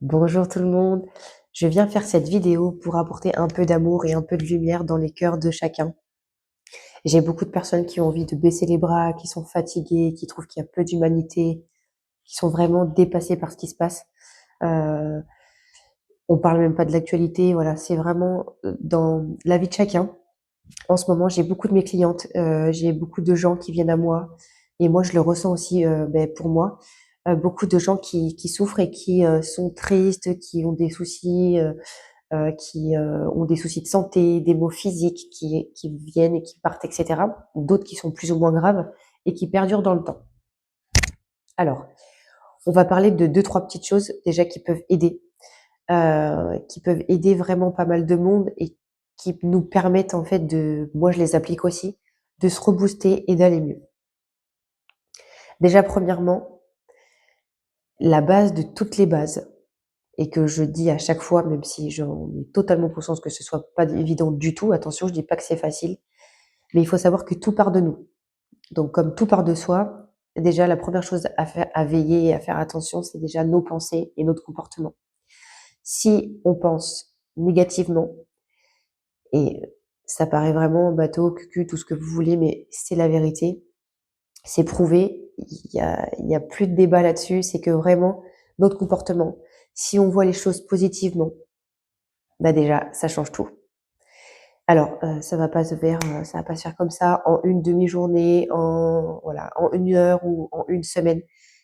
Bonjour tout le monde, je viens faire cette vidéo pour apporter un peu d'amour et un peu de lumière dans les cœurs de chacun. J'ai beaucoup de personnes qui ont envie de baisser les bras, qui sont fatiguées, qui trouvent qu'il y a peu d'humanité, qui sont vraiment dépassées par ce qui se passe. Euh, on parle même pas de l'actualité, voilà, c'est vraiment dans la vie de chacun. En ce moment, j'ai beaucoup de mes clientes, j'ai beaucoup de gens qui viennent à moi, et moi je le ressens aussi pour moi. Beaucoup de gens qui souffrent et qui sont tristes, qui ont des soucis. Qui ont des soucis de santé, des maux physiques qui viennent et qui partent, etc. D'autres qui sont plus ou moins graves et qui perdurent dans le temps. Alors, on va parler de deux, trois petites choses déjà qui peuvent aider vraiment pas mal de monde et qui nous permettent en fait moi je les applique aussi, de se rebooster et d'aller mieux. Déjà, premièrement, la base de toutes les bases, et que je dis à chaque fois, même si j'en ai totalement conscience que ce soit pas évident du tout, attention, je dis pas que c'est facile, mais il faut savoir que tout part de nous. Donc, comme tout part de soi, déjà, la première chose à faire, à veiller et à faire attention, c'est déjà nos pensées et notre comportement. Si on pense négativement, et ça paraît vraiment bateau, cucu, tout ce que vous voulez, mais c'est la vérité, c'est prouvé, il y a plus de débat là-dessus, c'est que vraiment, notre comportement, si on voit les choses positivement, bah déjà, ça change tout. Alors, ça va pas se faire comme ça en une demi-journée, en une heure ou en une semaine.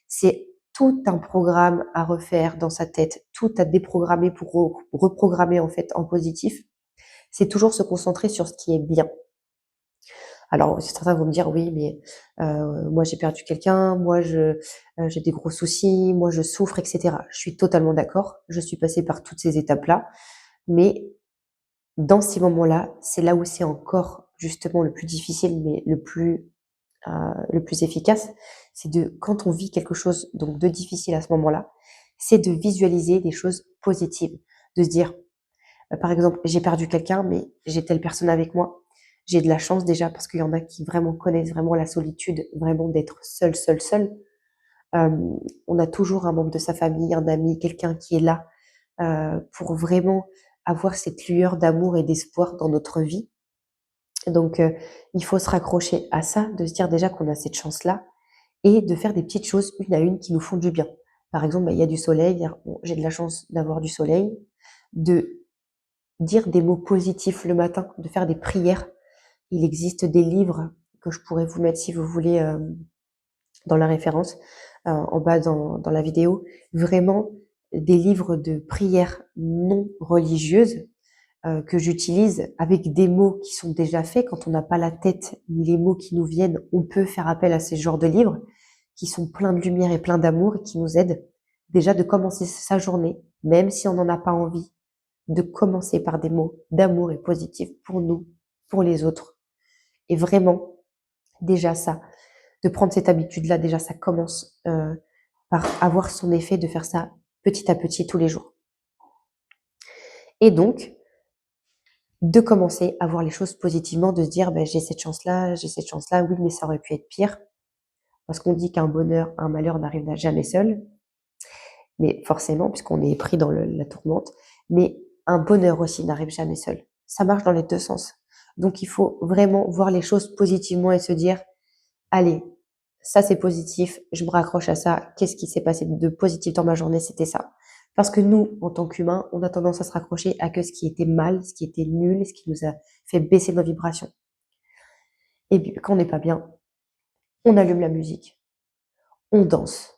C'est tout un programme à refaire dans sa tête, tout à déprogrammer pour reprogrammer en fait en positif. C'est toujours se concentrer sur ce qui est bien. Alors, certains vont me dire oui, mais moi j'ai perdu quelqu'un, j'ai des gros soucis, moi je souffre, etc. Je suis totalement d'accord. Je suis passée par toutes ces étapes-là, mais dans ces moments-là, c'est là où c'est encore justement le plus difficile, mais le plus efficace, c'est de quand on vit quelque chose donc de difficile à ce moment-là, c'est de visualiser des choses positives, de se dire, par exemple, j'ai perdu quelqu'un, mais j'ai telle personne avec moi. J'ai de la chance déjà parce qu'il y en a qui vraiment connaissent vraiment la solitude, vraiment d'être seul, seul, seul. Euh, on a toujours un membre de sa famille, un ami, quelqu'un qui est là pour vraiment avoir cette lueur d'amour et d'espoir dans notre vie. Donc, il faut se raccrocher à ça, de se dire déjà qu'on a cette chance-là et de faire des petites choses une à une qui nous font du bien. Par exemple, il y a du soleil, bon, j'ai de la chance d'avoir du soleil, de dire des mots positifs le matin, de faire des prières. Il existe des livres que je pourrais vous mettre si vous voulez dans la référence, en bas dans la vidéo, vraiment des livres de prières non religieuses que j'utilise avec des mots qui sont déjà faits. Quand on n'a pas la tête ni les mots qui nous viennent, on peut faire appel à ces genres de livres qui sont pleins de lumière et pleins d'amour et qui nous aident déjà de commencer sa journée, même si on n'en a pas envie, de commencer par des mots d'amour et positifs pour nous, pour les autres. Et vraiment, déjà ça, de prendre cette habitude-là, déjà ça commence par avoir son effet de faire ça petit à petit tous les jours. Et donc, de commencer à voir les choses positivement, de se dire j'ai cette chance-là, oui, mais ça aurait pu être pire. Parce qu'on dit qu'un bonheur, un malheur n'arrive jamais seul, mais forcément, puisqu'on est pris dans la tourmente, mais un bonheur aussi n'arrive jamais seul. Ça marche dans les deux sens. Donc il faut vraiment voir les choses positivement et se dire, allez, ça c'est positif, je me raccroche à ça, qu'est-ce qui s'est passé de positif dans ma journée, c'était ça. Parce que nous, en tant qu'humains, on a tendance à se raccrocher à que ce qui était mal, ce qui était nul, ce qui nous a fait baisser nos vibrations. Et puis, quand on n'est pas bien, on allume la musique, on danse,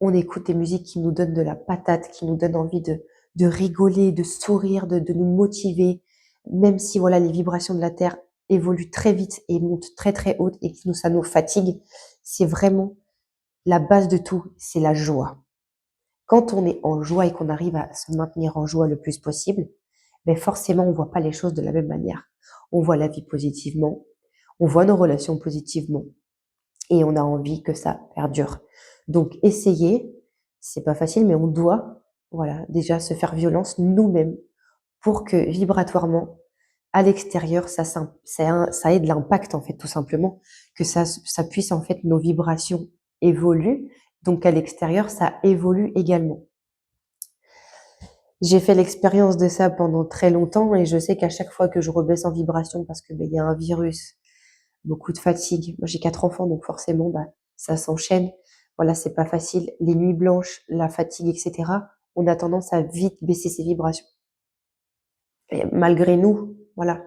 on écoute des musiques qui nous donnent de la patate, qui nous donnent envie de rigoler, de sourire, de nous motiver, même si voilà les vibrations de la Terre évoluent très vite et montent très très hautes et que ça nous fatigue, c'est vraiment la base de tout, c'est la joie. Quand on est en joie et qu'on arrive à se maintenir en joie le plus possible, ben forcément on voit pas les choses de la même manière. On voit la vie positivement, on voit nos relations positivement et on a envie que ça perdure. Donc essayez, c'est pas facile, mais on doit, voilà, déjà se faire violence nous-mêmes pour que vibratoirement, à l'extérieur, ça ait de l'impact en fait, tout simplement, que ça puisse en fait nos vibrations évoluent, donc à l'extérieur, ça évolue également. J'ai fait l'expérience de ça pendant très longtemps et je sais qu'à chaque fois que je rebaisse en vibration parce que il y a un virus, beaucoup de fatigue. Moi, j'ai 4 enfants, donc forcément, ça s'enchaîne. Voilà, c'est pas facile. Les nuits blanches, la fatigue, etc. On a tendance à vite baisser ses vibrations. Et malgré nous, voilà,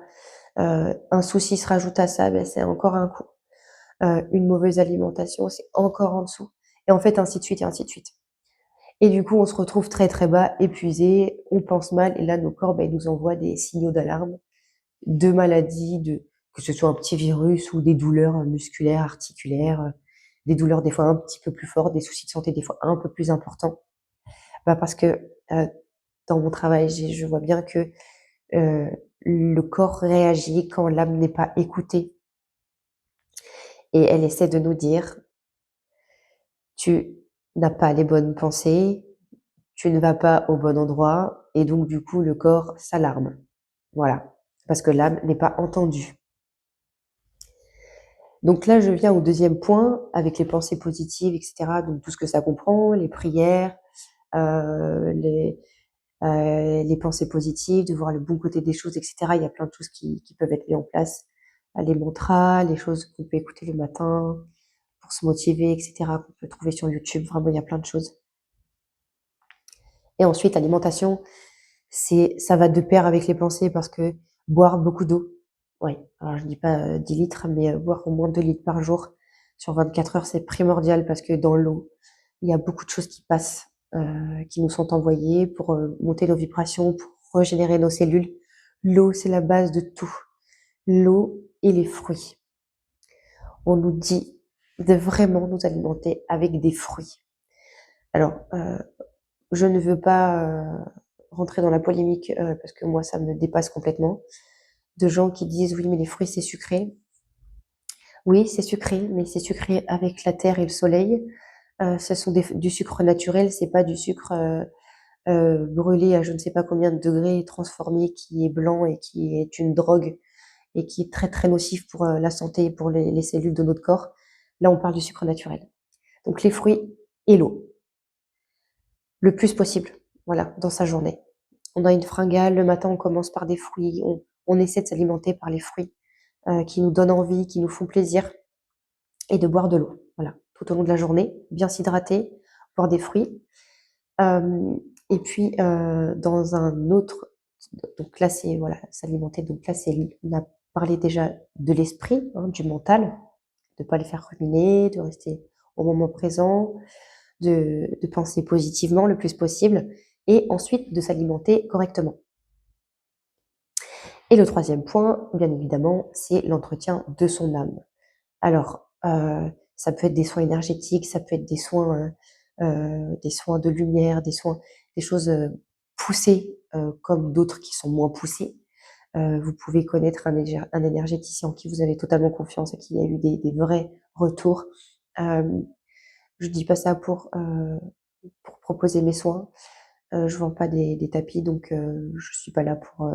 un souci se rajoute à ça, c'est encore un coup. Une mauvaise alimentation, c'est encore en dessous. Et en fait, ainsi de suite et ainsi de suite. Et du coup, on se retrouve très très bas, épuisé, on pense mal, et là, nos corps, ils nous envoient des signaux d'alarme, de maladies, que ce soit un petit virus ou des douleurs musculaires, articulaires, des douleurs des fois un petit peu plus fortes, des soucis de santé des fois un peu plus importants. Parce que dans mon travail, je vois bien que le corps réagit quand l'âme n'est pas écoutée. Et elle essaie de nous dire, tu n'as pas les bonnes pensées, tu ne vas pas au bon endroit, et donc du coup le corps s'alarme. Voilà, parce que l'âme n'est pas entendue. Donc là, je viens au deuxième point, avec les pensées positives, etc. Donc tout ce que ça comprend, les prières, euh, les, les pensées positives, de voir le bon côté des choses, etc. Il y a plein de choses qui peuvent être mises en place. Les mantras, les choses qu'on peut écouter le matin pour se motiver, etc. qu'on peut trouver sur YouTube. Vraiment, il y a plein de choses. Et ensuite, l'alimentation, ça va de pair avec les pensées parce que boire beaucoup d'eau. Oui, alors je dis pas 10 litres, mais boire au moins 2 litres par jour sur 24 heures, c'est primordial parce que dans l'eau, il y a beaucoup de choses qui passent, qui nous sont envoyées pour monter nos vibrations, pour régénérer nos cellules. L'eau, c'est la base de tout. L'eau et les fruits. On nous dit de vraiment nous alimenter avec des fruits. Alors, je ne veux pas rentrer dans la polémique parce que moi, ça me dépasse complètement. De gens qui disent oui, mais les fruits, c'est sucré. Oui, c'est sucré, mais c'est sucré avec la terre et le soleil. Ce sont du sucre naturel, c'est pas du sucre brûlé à je ne sais pas combien de degrés, transformé, qui est blanc et qui est une drogue et qui est très très nocif pour la santé et pour les cellules de notre corps. Là, on parle du sucre naturel. Donc les fruits et l'eau, le plus possible, voilà, dans sa journée. On a une fringale, le matin on commence par des fruits, on essaie de s'alimenter par les fruits qui nous donnent envie, qui nous font plaisir, et de boire de l'eau, voilà, tout au long de la journée, bien s'hydrater, boire des fruits. Et puis dans un autre, donc là c'est voilà, s'alimenter, donc là on a parlé déjà de l'esprit, du mental, de pas les faire ruminer, de rester au moment présent, de penser positivement le plus possible, et ensuite de s'alimenter correctement. Et le troisième point, bien évidemment, c'est l'entretien de son âme. Alors, ça peut être des soins énergétiques, ça peut être des soins de lumière, des choses poussées comme d'autres qui sont moins poussées. Vous pouvez connaître un énergéticien en qui vous avez totalement confiance et qui a eu des vrais retours. Je dis pas ça pour proposer mes soins. Je vends pas des tapis, donc je suis pas là pour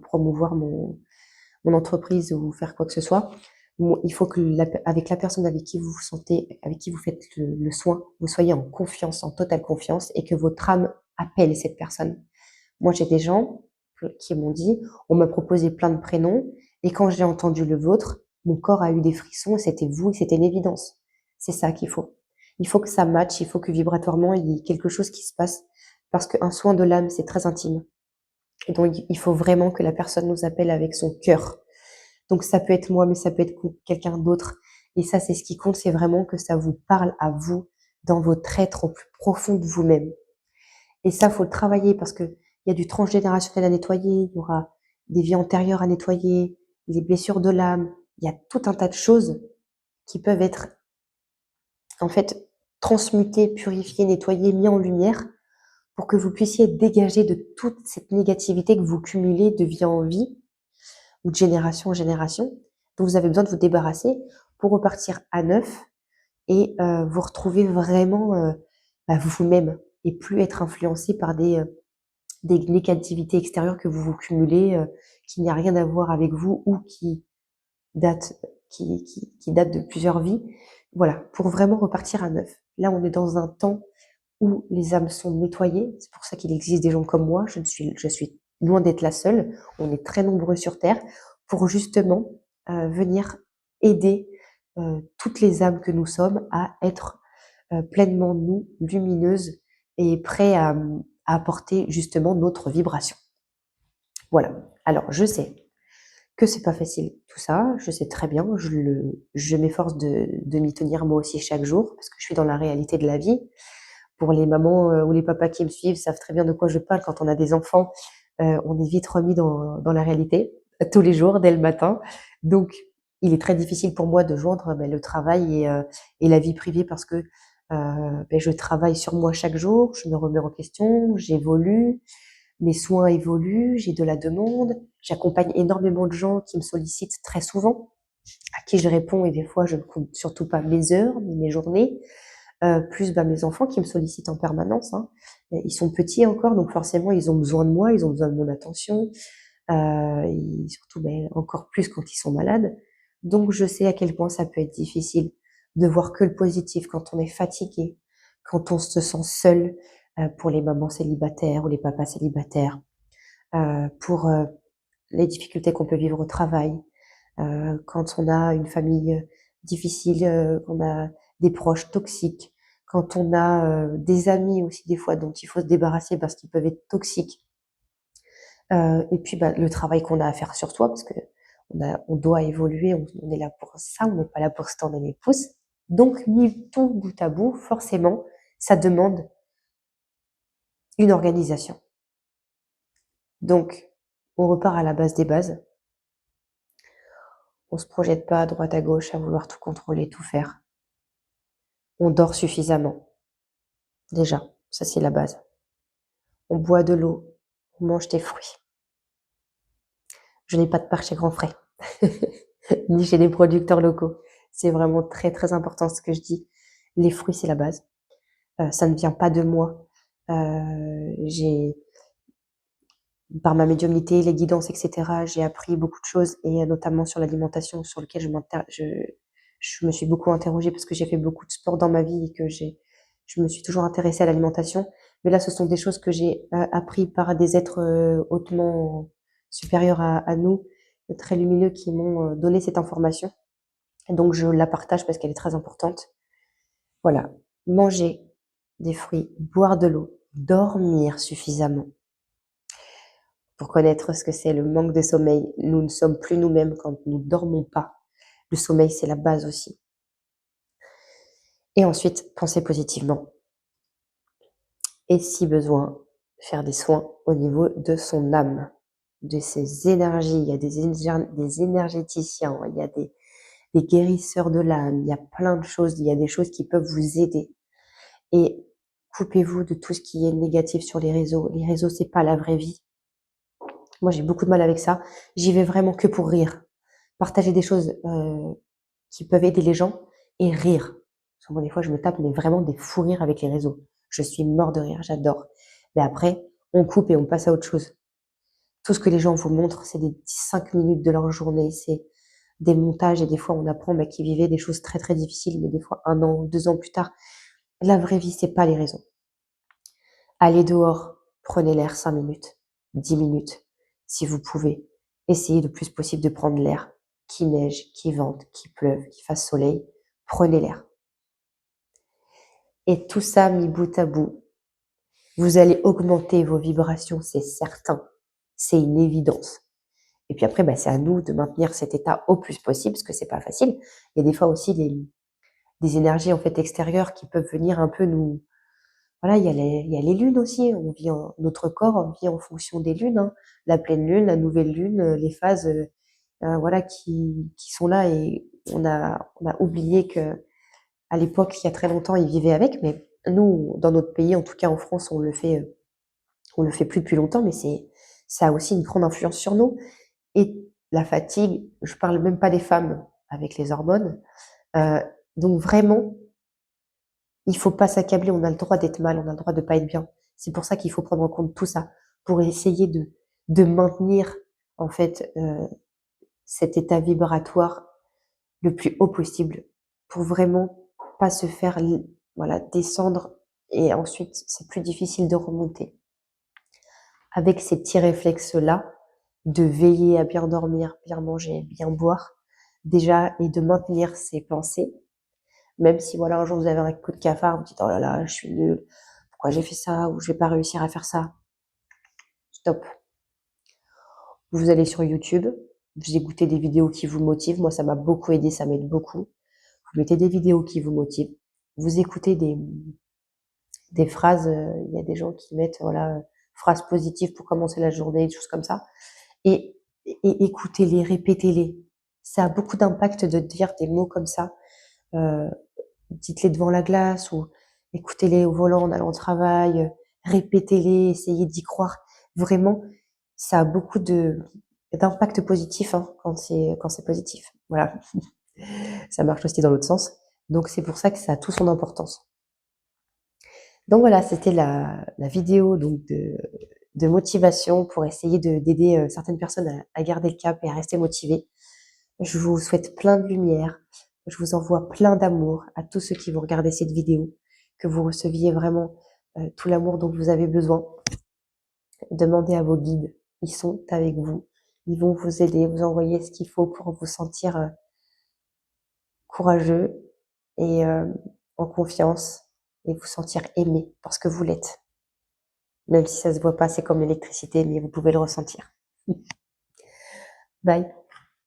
promouvoir mon entreprise ou faire quoi que ce soit. Il faut que avec la personne avec qui vous vous sentez, avec qui vous faites le soin, vous soyez en confiance, en totale confiance, et que votre âme appelle cette personne. Moi, j'ai des gens qui m'ont dit, on m'a proposé plein de prénoms, et quand j'ai entendu le vôtre, mon corps a eu des frissons, et c'était vous, et c'était une évidence. C'est ça qu'il faut. Il faut que ça matche, il faut que vibratoirement, il y ait quelque chose qui se passe, parce qu'un soin de l'âme, c'est très intime. Donc, il faut vraiment que la personne nous appelle avec son cœur. Donc, ça peut être moi, mais ça peut être quelqu'un d'autre. Et ça, c'est ce qui compte, c'est vraiment que ça vous parle à vous, dans votre être au plus profond de vous-même. Et ça, faut le travailler parce que il y a du transgénérationnel à nettoyer, il y aura des vies antérieures à nettoyer, les blessures de l'âme. Il y a tout un tas de choses qui peuvent être, en fait, transmutées, purifiées, nettoyées, mises en lumière pour que vous puissiez dégager de toute cette négativité que vous cumulez de vie en vie ou de génération en génération, dont vous avez besoin de vous débarrasser pour repartir à neuf et vous retrouver vraiment vous-même et plus être influencé par des négativités extérieures que vous cumulez, qui n'y a rien à voir avec vous ou datent, qui datent de plusieurs vies. Voilà, pour vraiment repartir à neuf. Là, on est dans un temps où les âmes sont nettoyées. C'est pour ça qu'il existe des gens comme moi. Je suis loin d'être la seule. On est très nombreux sur Terre pour justement venir aider toutes les âmes que nous sommes à être pleinement nous, lumineuses et prêts à apporter justement notre vibration. Voilà. Alors, je sais que c'est pas facile tout ça, je sais très bien, je m'efforce de m'y tenir moi aussi chaque jour parce que je suis dans la réalité de la vie. Pour les mamans ou les papas qui me suivent savent très bien de quoi je parle. Quand on a des enfants, on est vite remis dans la réalité tous les jours dès le matin. Donc, il est très difficile pour moi de joindre le travail et la vie privée parce que je travaille sur moi chaque jour, je me remets en question, j'évolue, mes soins évoluent, j'ai de la demande, j'accompagne énormément de gens qui me sollicitent très souvent, à qui je réponds et des fois je ne compte surtout pas mes heures ni mes journées, plus mes enfants qui me sollicitent en permanence, hein. Ils sont petits encore, donc forcément ils ont besoin de moi, ils ont besoin de mon attention, et surtout encore plus quand ils sont malades. Donc je sais à quel point ça peut être difficile de voir que le positif quand on est fatigué, quand on se sent seul, pour les mamans célibataires ou les papas célibataires, pour les difficultés qu'on peut vivre au travail, quand on a une famille difficile, qu'on a des proches toxiques, quand on a des amis aussi des fois dont il faut se débarrasser parce qu'ils peuvent être toxiques. Et puis le travail qu'on a à faire sur soi parce que on doit évoluer, on est là pour ça, on n'est pas là pour se tordre les pouces. Donc mis tout bout à bout, forcément, ça demande une organisation. Donc on repart à la base des bases. On se projette pas à droite à gauche à vouloir tout contrôler, tout faire. On dort suffisamment. Déjà, ça c'est la base. On boit de l'eau, on mange des fruits. Je n'ai pas de part chez Grand Frais, ni chez des producteurs locaux. C'est vraiment très très important ce que je dis. Les fruits c'est la base. Ça ne vient pas de moi. J'ai par ma médiumnité, les guidances, etc. J'ai appris beaucoup de choses et notamment sur l'alimentation, sur lequel je me suis beaucoup interrogée parce que j'ai fait beaucoup de sport dans ma vie et que je me suis toujours intéressée à l'alimentation. Mais là, ce sont des choses que j'ai appris par des êtres hautement supérieurs à nous, très lumineux, qui m'ont donné cette information. Et donc, je la partage parce qu'elle est très importante. Voilà. Manger des fruits, boire de l'eau, dormir suffisamment pour connaître ce que c'est le manque de sommeil. Nous ne sommes plus nous-mêmes quand nous ne dormons pas. Le sommeil, c'est la base aussi. Et ensuite, penser positivement. Et si besoin, faire des soins au niveau de son âme, de ses énergies. Il y a des énergéticiens, il y a des guérisseurs de l'âme, il y a plein de choses, il y a des choses qui peuvent vous aider. Et coupez-vous de tout ce qui est négatif sur les réseaux. Les réseaux, c'est pas la vraie vie. Moi, j'ai beaucoup de mal avec ça. J'y vais vraiment que pour rire. Partager des choses qui peuvent aider les gens et rire. Parce que moi, des fois, je me tape mais vraiment des fous rires avec les réseaux. Je suis mort de rire, j'adore. Mais après, on coupe et on passe à autre chose. Tout ce que les gens vous montrent, c'est des 5 minutes de leur journée, c'est des montages et des fois, on apprend qu'ils vivaient des choses très, très difficiles, mais des fois, 1 an, 2 ans plus tard. La vraie vie, c'est pas les réseaux. Allez dehors, prenez l'air 5 minutes, 10 minutes, si vous pouvez. Essayez le plus possible de prendre l'air. Qu'il neige, qu'il vente, qu'il pleuve, qu'il fasse soleil, prenez l'air. Et tout ça mis bout à bout, vous allez augmenter vos vibrations, c'est certain. C'est une évidence. Et puis après, c'est à nous de maintenir cet état au plus possible, parce que c'est pas facile. Il y a des fois aussi des énergies en fait extérieures qui peuvent venir un peu nous. Voilà, il y a les lunes aussi. Notre corps vit en fonction des lunes, hein. La pleine lune, la nouvelle lune, les phases, voilà, qui sont là et on a oublié que à l'époque, il y a très longtemps, ils vivaient avec, mais nous, dans notre pays, en tout cas en France, on le fait plus depuis longtemps, mais ça a aussi une grande influence sur nous. Et la fatigue, je parle même pas des femmes avec les hormones. Donc vraiment, il faut pas s'accabler, on a le droit d'être mal, on a le droit de pas être bien. C'est pour ça qu'il faut prendre en compte tout ça, pour essayer de maintenir, en fait, cet état vibratoire le plus haut possible, pour vraiment pas se faire, voilà, descendre et ensuite, c'est plus difficile de remonter. Avec ces petits réflexes-là, de veiller à bien dormir, bien manger, bien boire, déjà, et de maintenir ses pensées, même si voilà, un jour vous avez un coup de cafard, vous dites oh là là, je suis nulle, pourquoi j'ai fait ça, ou je vais pas réussir à faire ça. Stop. Vous allez sur YouTube, vous écoutez des vidéos qui vous motivent. Moi, ça m'a beaucoup aidé, ça m'aide beaucoup. Vous mettez des vidéos qui vous motivent. Vous écoutez des phrases, il y a des gens qui mettent, voilà, phrases positives pour commencer la journée, des choses comme ça. Et écoutez-les, répétez-les. Ça a beaucoup d'impact de dire des mots comme ça. Euh, Dites-les devant la glace ou écoutez-les au volant en allant au travail. Répétez-les, essayez d'y croire. Vraiment, ça a beaucoup d'impact positif hein, quand c'est positif. Voilà, ça marche aussi dans l'autre sens. Donc c'est pour ça que ça a tout son importance. Donc voilà, c'était la vidéo donc de motivation pour essayer d'aider certaines personnes à garder le cap et à rester motivées. Je vous souhaite plein de lumière. Je vous envoie plein d'amour à tous ceux qui vont regarder cette vidéo, que vous receviez vraiment tout l'amour dont vous avez besoin. Demandez à vos guides, ils sont avec vous. Ils vont vous aider, vous envoyer ce qu'il faut pour vous sentir courageux et en confiance et vous sentir aimé parce que vous l'êtes. Même si ça se voit pas, c'est comme l'électricité, mais vous pouvez le ressentir. Bye.